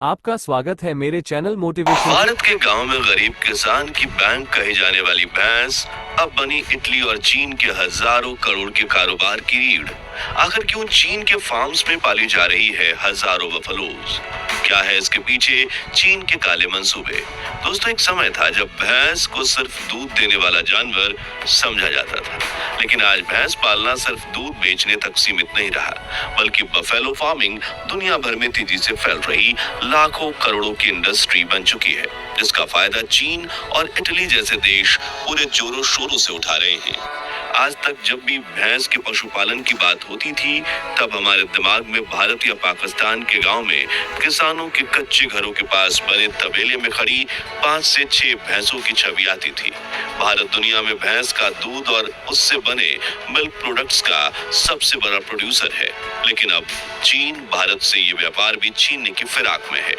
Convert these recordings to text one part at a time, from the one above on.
आपका स्वागत है मेरे चैनल मोटिवेशन। भारत के गांव में गरीब किसान की बैंक कही जाने वाली भैंस अब बनी इटली और चीन के हजारों करोड़ के कारोबार की रीढ़। आखिर क्यों चीन के फार्म्स में पाली जा रही है हजारों बफलोज? क्या है इसके पीछे चीन के काले मंसूबे? दोस्तों, एक समय था जब भैंस को सिर्फ दूध देने वाला जानवर समझा जाता था, लेकिन आज भैंस पालना सिर्फ दूध बेचने तक सीमित नहीं रहा, बल्कि बफेलो फार्मिंग दुनिया भर में तेजी से फैल रही लाखों करोड़ों की इंडस्ट्री बन चुकी है, जिसका फायदा चीन और इटली जैसे देश पूरे जोरों शोरों से उठा रहे हैं। आज तक जब भी भैंस के पशुपालन की बात होती थी, तब हमारे दिमाग में भारत या पाकिस्तान के गांव में किसानों के कच्चे घरों के पास बने तबेले में खड़ी 5 से 6 भैंसों की छवि आती थी। भारत दुनिया में भैंस का दूध और उससे बने मिल्क प्रोडक्ट्स का सबसे बड़ा प्रोड्यूसर है, लेकिन अब चीन भारत से ये व्यापार भी छीनने की फिराक में है।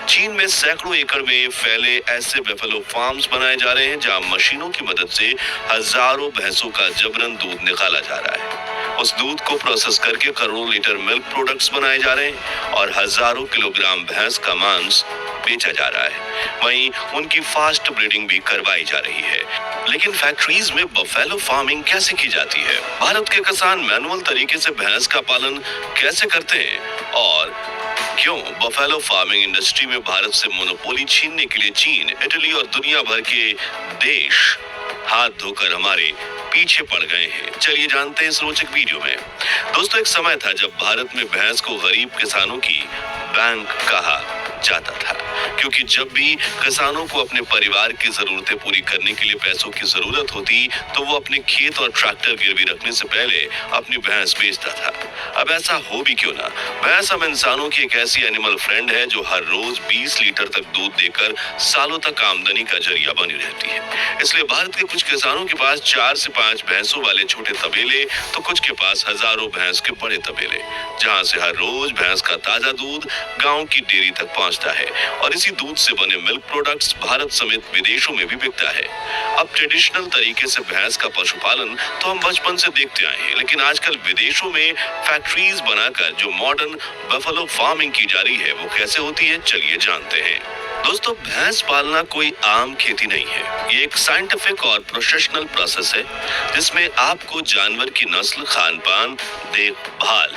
चीन में सैकड़ों एकड़ में फैले ऐसे बफेलो फार्म्स बनाए जा रहे हैं जहां मशीनों की मदद से हजारों भैंसों का जबरन दूध निकाला जा रहा है। उस दूध को प्रोसेस करके करोड़ों लीटर मिल्क प्रोडक्ट्स बनाए जा रहे हैं और हजारों किलोग्राम भैंस का मांस बेचा जा रहा है। वहीं उनकी फास्ट ब्रीडिंग भी करवाई जा रही है। लेकिन फैक्ट्रीज में बफेलो फार्मिंग कैसे की जाती है? भारत के किसान मैनुअल तरीके से भैंस का पालन कैसे करते हैं? और क्यों बफेलो फार्मिंग इंडस्ट्री में भारत से मोनोपोली छीनने के लिए चीन, इटली और दुनिया भर के देश हाथ धोकर हमारे पीछे पड़ गए हैं? चलिए जानते हैं इस रोचक वीडियो में। दोस्तों, एक समय था जब भारत में भैंस को गरीब किसानों की बैंक कहा जाता था, क्योंकि जब भी किसानों को अपने परिवार की जरूरतें पूरी करने के लिए पैसों की जरूरत होती, तो वो अपने खेत और ट्रैक्टर गिरवी रखने से पहले अपनी भैंस बेचता था। अब ऐसा हो भी क्यों ना, भैंस अब इंसानों की एक ऐसी एनिमल फ्रेंड है जो हर रोज 20 लीटर तक दूध देकर सालों तक आमदनी का जरिया बनी रहती है। इसलिए भारत के कुछ किसानों के पास 4 से 5 भैंसों वाले छोटे तबेले, तो कुछ के पास हजारों भैंस के बड़े तबेले, जहां से हर रोज भैंस का ताजा दूध गांव की डेयरी तक पहुंचता है और इसी दूध से बने मिल्क प्रोडक्ट्स भारत समेत विदेशों में भी बिकता है। अब ट्रेडिशनल तरीके से भैंस का पशुपालन तो हम बचपन से देखते आए हैं, लेकिन आजकल विदेशों में फैक्ट्रीज बनाकर जो मॉडर्न बफेलो फार्मिंग की जा रही है, वो कैसे होती है, चलिए जानते हैं। दोस्तों, भैंस पालना कोई आम खेती नहीं है। ये एक साइंटिफिक और प्रोफेशनल प्रोसेस है, जिसमें आपको जानवर की नस्ल, खान पान, देखभाल,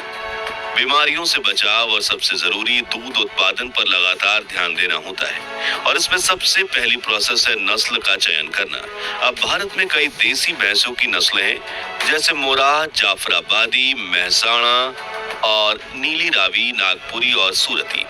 बीमारियों से बचाव और सबसे जरूरी दूध उत्पादन पर लगातार ध्यान देना होता है। और इसमें सबसे पहली प्रोसेस है नस्ल का चयन करना। अब भारत में कई देसी भैंसों की नस्लें हैं, जैसे मोराह, जाफराबादी, महसाणा और नीली रावी, नागपुरी और सूरती।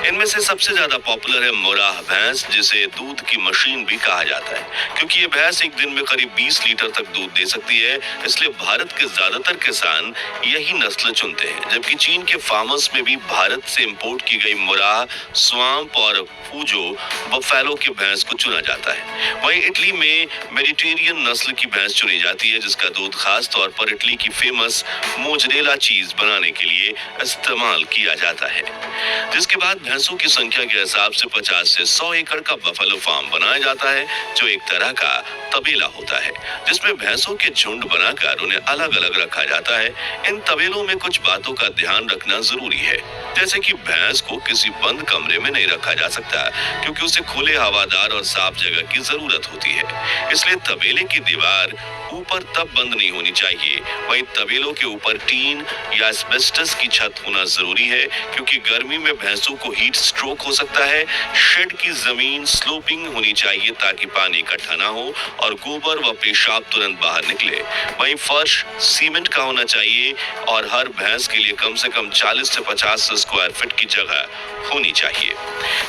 इनमें से सबसे ज्यादा पॉपुलर है मोराह भैंस, जिसे दूध की मशीन भी कहा जाता है, क्योंकि ये भैंस एक दिन में करीब 20 लीटर तक दूध दे सकती है। इसलिए भारत के ज्यादातर किसान यही नस्ल चुनते हैं, जबकि चीन के फार्मर्स में भी भारत से इंपोर्ट की गई मोराह, स्वाम्प और फूजो बफेलो के भैंस को चुना जाता है। वहीं इटली में मेडिटेरियन नस्ल की भैंस चुनी जाती है, जिसका दूध खास तौर पर इटली की फेमस मोजरेला चीज बनाने के लिए इस्तेमाल किया जाता है। जिसके बाद भैंसों की संख्या के हिसाब से 50 से 100 एकड़ का बफेलो फार्म बनाया जाता है, जो एक तरह का तबेला होता है, जिसमें भैंसों के झुंड बनाकर उन्हें अलग अलग रखा जाता है। इन तबेलों में कुछ बातों का ध्यान रखना जरूरी है, जैसे कि भैंस को किसी बंद कमरे में नहीं रखा जा सकता, क्योंकि उसे खुले, हवादार और साफ जगह की जरूरत होती है। इसलिए तबेले की दीवार ऊपर तब बंद नहीं होनी चाहिए। वहीं तबेलों के ऊपर टीन या एस्बेस्टस की छत होना जरूरी है, क्योंकि गर्मी में भैंसों को हीट स्ट्रोक हो सकता है। शेड की जमीन स्लोपिंग होनी चाहिए ताकि पानी इकट्ठा ना हो और गोबर व पेशाब तुरंत बाहर निकले। वहीं फर्श सीमेंट का होना चाहिए और हर भैंस के लिए कम से कम 40 से 50 स्क्वायर फीट की जगह होनी चाहिए।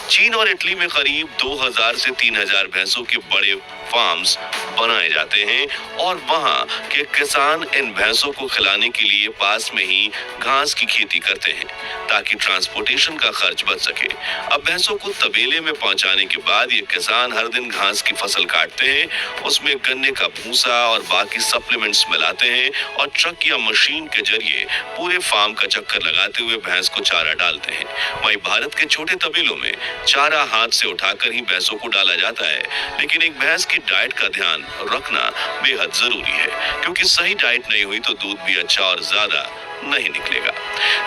चीन और इटली में करीब 2000 से 3000 भैंसों के बड़े फार्म्स बनाए जाते हैं और वहां के किसान इन भैंसों को खिलाने के लिए पास में ही घास की खेती करते हैं, ताकि ट्रांसपोर्टेशन का खर्च बच सके। अब भैंसों को तबेले में पहुंचाने के बाद ये किसान हर दिन घास की फसल काटते हैं, उसमें गन्ने का भूसा और बाकी सप्लीमेंट्स मिलाते हैं और ट्रक या मशीन के जरिए पूरे फार्म का चक्कर लगाते हुए भैंस को चारा डालते हैं। वहीं भारत के छोटे तबेलों में चारा हाथ से उठाकर ही भैंसों को डाला जाता है, लेकिन एक भैंस की डाइट का ध्यान रखना बेहद जरूरी है, क्योंकि सही डाइट नहीं हुई तो दूध भी अच्छा और ज्यादा नहीं निकलेगा।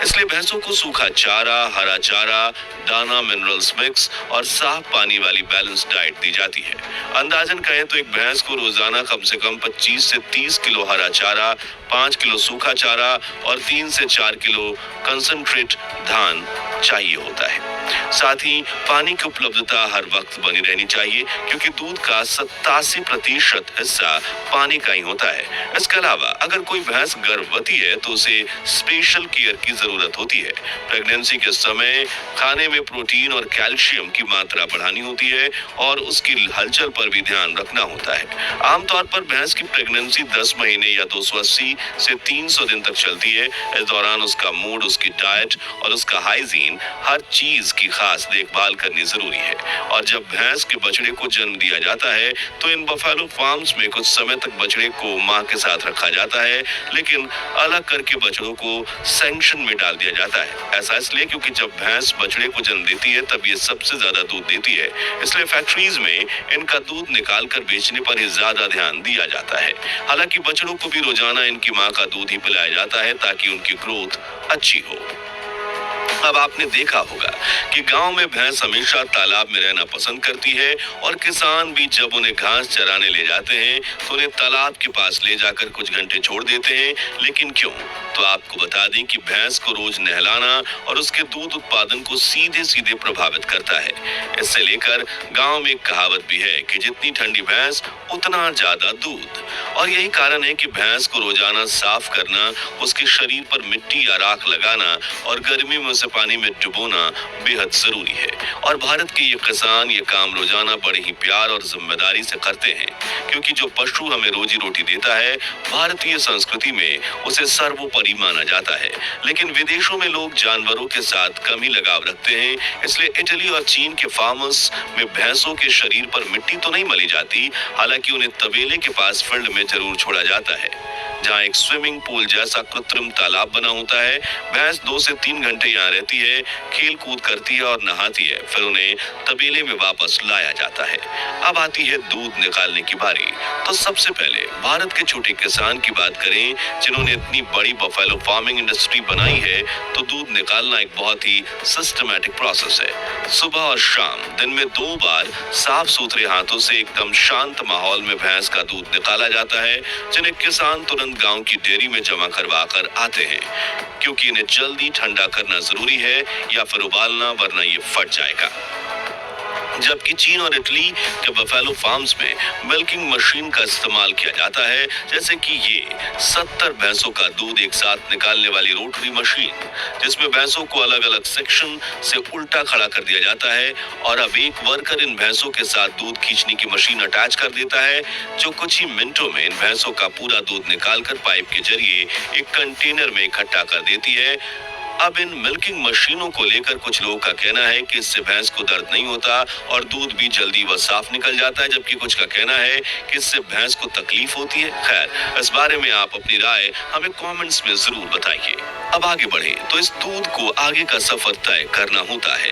इसलिए भैंसों को सूखा चारा, हरा चारा, दाना, मिनरल्स मिक्स और साफ पानी वाली बैलेंस डाइट दी जाती है। अंदाजन कहें तो एक भैंस को रोजाना कम से कम 25 से 30 किलो हरा चारा, 5 किलो सूखा चारा और 3 से 4 किलो कंसंट्रेट धान चाहिए होता है। साथ ही पानी की उपलब्धता हर वक्त बनी रहनी चाहिए, क्योंकि दूध का 87% हिस्सा पानी का ही होता है। इसके अलावा अगर कोई भैंस गर्भवती है तो उसे स्पेशल केयर की जरूरत होती है। प्रेगनेंसी के समय खाने में प्रोटीन और कैल्शियम की मात्रा बढ़ानी होती है और उसकी हलचल पर भी ध्यान रखना होता है। आमतौर पर भैंस की प्रेगनेंसी 10 महीने या 280 से 300 दिन तक चलती है। इस दौरान उसका मूड, उसकी डाइट और उसका हाइजीन, हर चीज की खास देखभाल करनी जरूरी है। और जब भैंस के बछड़े को जन्म दिया जाता है तो इन बफेलो फार्म्स में कुछ समय तक बछड़े को मां के साथ रखा जाता है, लेकिन अलग करके बछड़ों को सेक्शन में डाल दिया जाता है। ऐसा इसलिए क्योंकि जब भैंस बछड़े को जन्म देती है तब ये सबसे ज्यादा दूध देती है। इसलिए फैक्ट्रीज में इनका दूध निकाल कर बेचने पर ही ज्यादा ध्यान दिया जाता है। हालांकि बछड़ों को भी रोजाना इनकी मां का दूध ही पिलाया जाता है ताकि उनकी ग्रोथ अच्छी हो। अब आपने देखा होगा कि गांव में भैंस हमेशा तालाब में रहना पसंद करती है और किसान भी जब उन्हें घास चराने ले जाते हैं तो उन्हें तालाब के पास ले जाकर कुछ घंटे छोड़ देते हैं। लेकिन क्यों? तो आपको बता दें कि भैंस को रोज नहलाना और उसके दूध उत्पादन को सीधे सीधे प्रभावित करता है। इससे लेकर गांव में एक कहावत भी है कि जितनी ठंडी भैंस उतना ज्यादा दूध। और यही कारण है कि भैंस को रोजाना साफ करना, उसके शरीर पर मिट्टी या राख लगाना और गर्मी में उसे पानी में डुबोना बेहद जरूरी है। और भारत के ये किसान ये काम रोजाना बड़े ही प्यार और जिम्मेदारी से करते हैं, क्योंकि जो पशु हमें रोजी रोटी देता है, भारतीय संस्कृति में उसे सर्वोपरि माना जाता है। लेकिन विदेशों में लोग जानवरों के साथ कम ही लगाव रखते हैं। इसलिए इटली और चीन के फार्मर्स में भैंसों के शरीर पर मिट्टी तो नहीं मली जाती, हालांकि उन्हें तबेले के पास फील्ड में जरूर छोड़ा जाता है, जहां एक स्विमिंग पूल जैसा कृत्रिम तालाब बना होता है। भैंस 2 से 3 घंटे यहाँ रहती है, खेल कूद करती है और नहाती है, फिर उन्हें तबेले में वापस लाया जाता है। अब आती है दूध निकालने की बारी। तो सबसे पहले भारत के छोटे किसान की बात करें जिन्होंने इतनी बड़ी बफेलो फार्मिंग इंडस्ट्री बनाई है, तो दूध निकालना एक बहुत ही सिस्टमैटिक प्रोसेस है। सुबह और शाम दिन में 2 बार साफ सुथरे हाथों से एकदम शांत माहौल में भैंस का दूध निकाला जाता है, जिन्हें किसान तुरंत गांव की डेयरी में जमा करवा कर आते हैं, क्योंकि इन्हें जल्दी ठंडा करना जरूरी है या फिर उबालना, वरना ये फट जाएगा। जबकि चीन और इटली के बफेलो फार्म्स में मिल्किंग मशीन का इस्तेमाल किया जाता है, जैसे कि ये 70 भैंसों का दूध एक साथ निकालने वाली रोटरी मशीन, जिसमें भैंसों को अलग अलग सेक्शन से उल्टा खड़ा कर दिया जाता है। और अब एक वर्कर इन भैंसों के साथ दूध खींचने की मशीन अटैच कर देता है, जो कुछ ही मिनटों में इन भैंसों का पूरा दूध निकालकर पाइप के जरिए एक कंटेनर में इकट्ठा कर देती है। अब इन मिल्किंग मशीनों को लेकर कुछ लोगों का कहना है कि इससे भैंस को दर्द नहीं होता और दूध भी जल्दी व साफ निकल जाता है, जबकि कुछ का कहना है कि इससे भैंस को तकलीफ होती है। खैर, इस बारे में आप अपनी राय हमें कमेंट्स में जरूर बताइए। अब आगे बढ़े तो इस दूध को आगे का सफर तय करना होता है।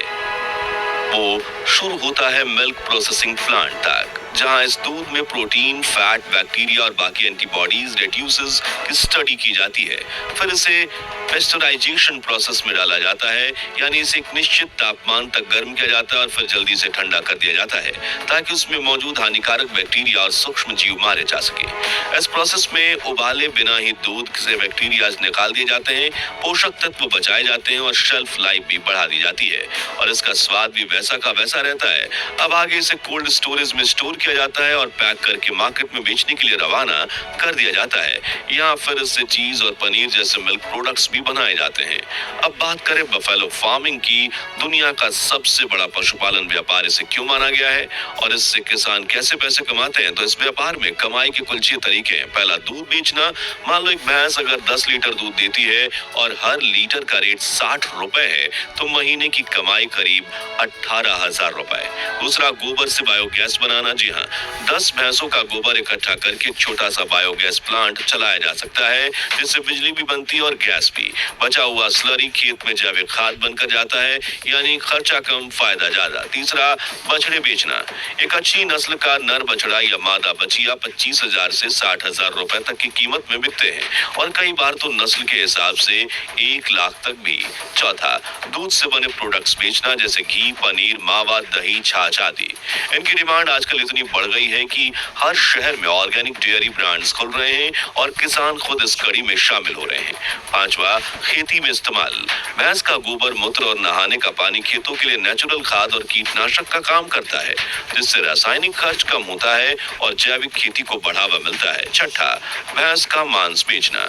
वो शुरू होता है मिल्क प्रोसेसिंग प्लांट तक, जहां इस दूध में प्रोटीन, फैट, बैक्टीरिया और बाकी एंटीबॉडीज, रेड्यूसेस की स्टडी की जाती है। फिर इसे पेस्चराइजेशन प्रोसेस में डाला जाता है, यानी इसे एक निश्चित तापमान तक गर्म किया जाता है और फिर जल्दी से ठंडा कर दिया जाता है, ताकि उसमें मौजूद हानिकारक बैक्टीरिया और सूक्ष्म जीव मारे जा सके। इस प्रोसेस में उबाले बिना ही दूध से बैक्टीरिया निकाल दिए जाते हैं, पोषक तत्व बचाए जाते हैं और शेल्फ लाइफ भी बढ़ा दी जाती है, और इसका स्वाद भी वैसा का वैसा रहता है। अब आगे इसे कोल्ड स्टोरेज में स्टोर किया जाता है और पैक करके मार्केट में बेचने के लिए रवाना कर दिया जाता है। यहाँ फिर इससे चीज और पनीर जैसे मिल्क प्रोडक्ट्स भी बनाए जाते हैं। अब बात करें बफेलो फार्मिंग की। दुनिया का सबसे बड़ा पशुपालन व्यापार इसे क्यों माना गया है और इससे किसान कैसे पैसे कमाते हैं? तो इस व्यापार में कमाई के कुल 6 तरीके हैं। पहला, दूध बेचना। मान लो एक भैंस अगर 10 लीटर दूध देती है और हर लीटर का रेट 60 रुपए है, तो महीने की कमाई करीब 18,000 रुपए। दूसरा, गोबर से बायोगैस बनाना। जी यहाँ 10 भैंसों का गोबर इकट्ठा करके एक छोटा सा बायोगैस प्लांट चलाया जा सकता है, जिससे बिजली भी बनती है और गैस भी। बचा हुआ स्लरी खेत में जैविक खाद बनकर जाता है, यानी खर्चा कम फायदा ज्यादा। तीसरा, बछड़े बेचना। एक अच्छी नस्ल का नर बछड़ा या मादा बछिया 25,000 से 60,000 रुपए तक की कीमत में बिकते हैं और कई बार तो नस्ल के हिसाब से 1 लाख तक भी। चौथा, दूध से बने प्रोडक्ट्स बेचना, जैसे घी, पनीर, मावा, दही, छाछ आदि। इनकी डिमांड आजकल इतनी बढ़ गई है कि हर शहर में ऑर्गेनिक डेयरी ब्रांड्स खुल रहे हैं और किसान खुद इस कड़ी में शामिल हो रहे हैं। पांचवा, खेती में इस्तेमाल। भैंस का गोबर, मूत्र और नहाने का पानी खेतों के लिए नेचुरल खाद और कीटनाशक का काम करता है, जिससे रासायनिक खर्च कम होता है और जैविक खेती को बढ़ावा मिलता है। छठा, भैंस का मांस बेचना।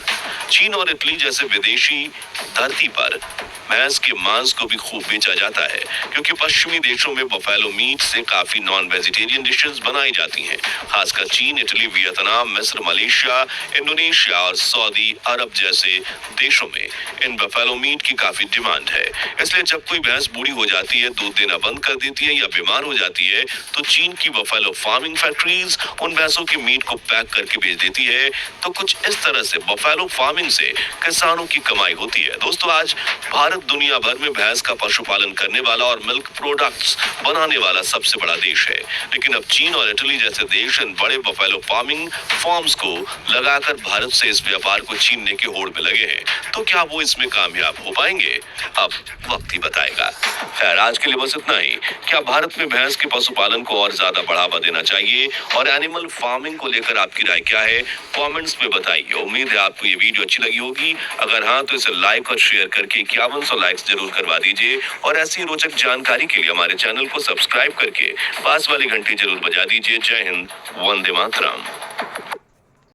चीन और इटली जैसे विदेशी धरती पर भैंस के मांस को भी खूब बेचा जाता है, क्योंकि पश्चिमी देशों में बफेलो मीट से काफी नॉन वेजिटेरियन डिशेस बनाई जाती हैं। खासकर चीन, इटली, वियतनाम, मिस्र, मलेशिया, इंडोनेशिया और सऊदी अरब जैसे देशों में इन बफेलो मीट की काफी डिमांड है। इसलिए जब कोई भैंस बूढ़ी हो जाती है, दूध देना बंद कर देती है या बीमार हो जाती है, तो चीन की बफेलो फार्मिंग फैक्ट्रीज उन भैंसों के मीट को पैक करके भेज देती है। तो कुछ इस तरह से बफेलो फार्मिंग से किसानों की कमाई होती है। दोस्तों, आज भारत दुनिया भर में भैंस का पशुपालन करने वाला और मिल्क प्रोडक्ट्स बनाने वाला सबसे बड़ा देश है, लेकिन अब चीन और इटली जैसे देश इन बड़े बफेलो फार्मिंग फॉर्म्स को लगाकर भारत से इस व्यापार को छीनने की होड़ में लगे हैं। तो क्या वो इसमें कामयाब हो पाएंगे? अब वक्त ही बताएगा। खैर, आज के लिए बस इतना ही। क्या भारत में भैंस के पशुपालन को और ज्यादा बढ़ावा देना चाहिए और एनिमल फार्मिंग को लेकर आपकी राय क्या है? कमेंट्स में बताइए। उम्मीद है आपको ये वीडियो अच्छी लगी होगी। अगर हाँ, तो इसे लाइक और शेयर करके 5100 लाइक्स जरूर करवा दीजिए और ऐसी रोचक जानकारी के लिए हमारे चैनल को सब्सक्राइब करके पास वाली घंटी जरूर बजा दीजिए। जय हिंद, वंदे मातरम।